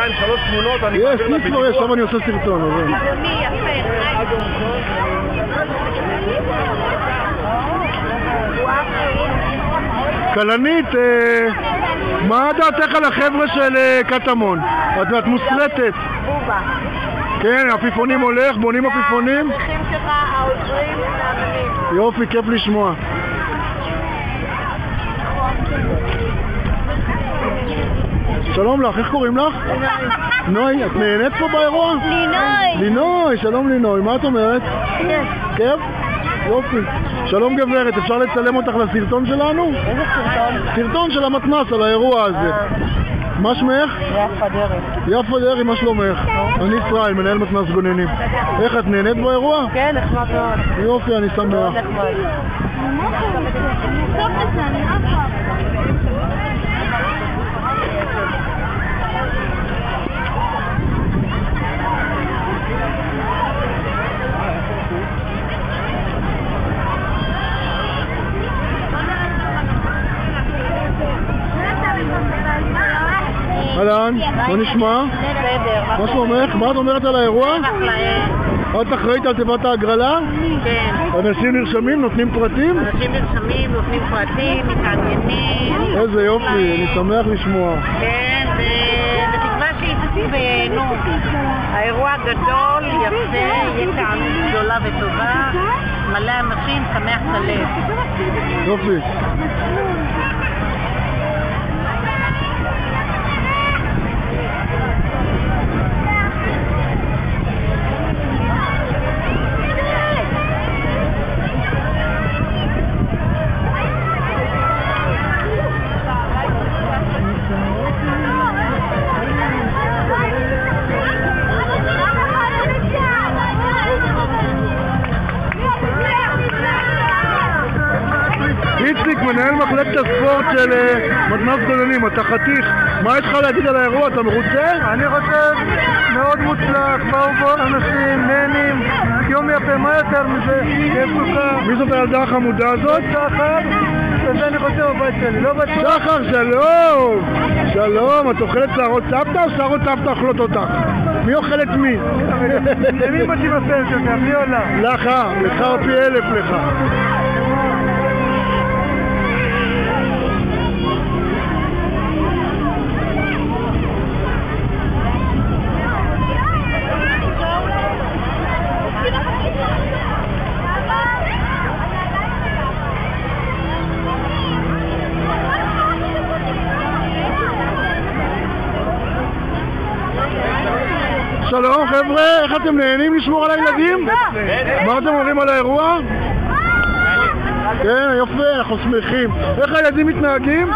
2-3 תמונות, אני יש, כבר יש, עכשיו אני עושה סרטון. אדוני, יפה. כלנית, מה דעתך על החבר'ה של קטמון? את מוסלטת. בובה. כן, עפיפונים הולך, בונים עפיפונים. המדריכים שלך, העוזרים, המאמנים. יופי, כיף לשמוע. שלום לך, איך קוראים לך? נוי, את נהנית פה באירוע? לינוי. לינוי, שלום לינוי, מה את אומרת? כן. כיף? יופי. שלום גברת, אפשר לצלם אותך לסרטון שלנו? איזה סרטון? סרטון של המתנ"ס על האירוע הזה. מה שמך? יפה דרך. יפה דרי, מה שלומך? אני ישראל, מנהל מתנ"ס גוננים. איך את נהנית באירוע? כן, נחמד מאוד. יופי, אני שמח. נחמד. אהלן, מה נשמע? מה שלומך? מה את אומרת על האירוע? את אחראית על תיבת ההגרלה? כן. אנשים נרשמים, נותנים פרטים? אנשים נרשמים, נותנים פרטים, מתעניינים. איזה יופי, אני שמח לשמוע. כן, בתקווה שיתנו. האירוע גדול, יפה, יהיה תענוג גדולה וטובה, מלא אנשים, שמח את הלב. יופי. איציק, מנהל מחלקת הספורט של מתנ"ס גוננים, אתה חתיך. מה יש לך להגיד על האירוע? אתה מרוצה? אני חושב מאוד מוצלח, באו אנשים, נהנים, יום יפה, מה יותר מזה? יש סוכה. מי זאת הילדה החמודה הזאת? שחר, וזה אני חושב בבית שלי, לא בטוח. שחר, שלום! שלום, את אוכלת שערות סבתא או שערות סבתא אוכלות אותך? מי אוכלת מי? למי מתאים הפן שלך? מי עולה? לך, לך פי 1000 לך. שלום חבר'ה, איך אתם נהנים לשמור על הילדים? מה אתם אומרים על האירוע? כן, יופי, אנחנו שמחים. איך הילדים מתנהגים?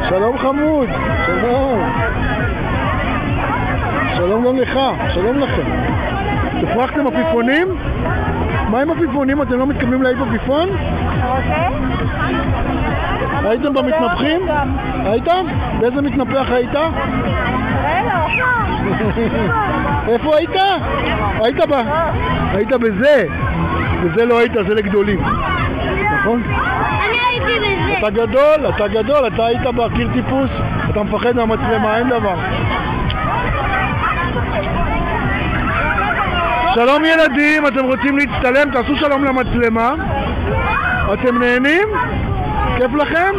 שלום חמוד, שלום. שלום גם לך, שלום לכם. תפרחתם עפיפונים? מה עם עפיפונים? אתם לא מתכוונים להעיף עפיפון? הייתם במתנפחים? הייתם? באיזה מתנפח היית? איפה היית? היית בזה. בזה לא היית, זה לגדולים. נכון? אני הייתי בזה. אתה גדול, אתה היית בקיר טיפוס, אתה מפחד מהמצלמה, אין דבר. שלום ילדים, אתם רוצים להצטלם? תעשו שלום למצלמה. אתם נהנים? כיף לכם?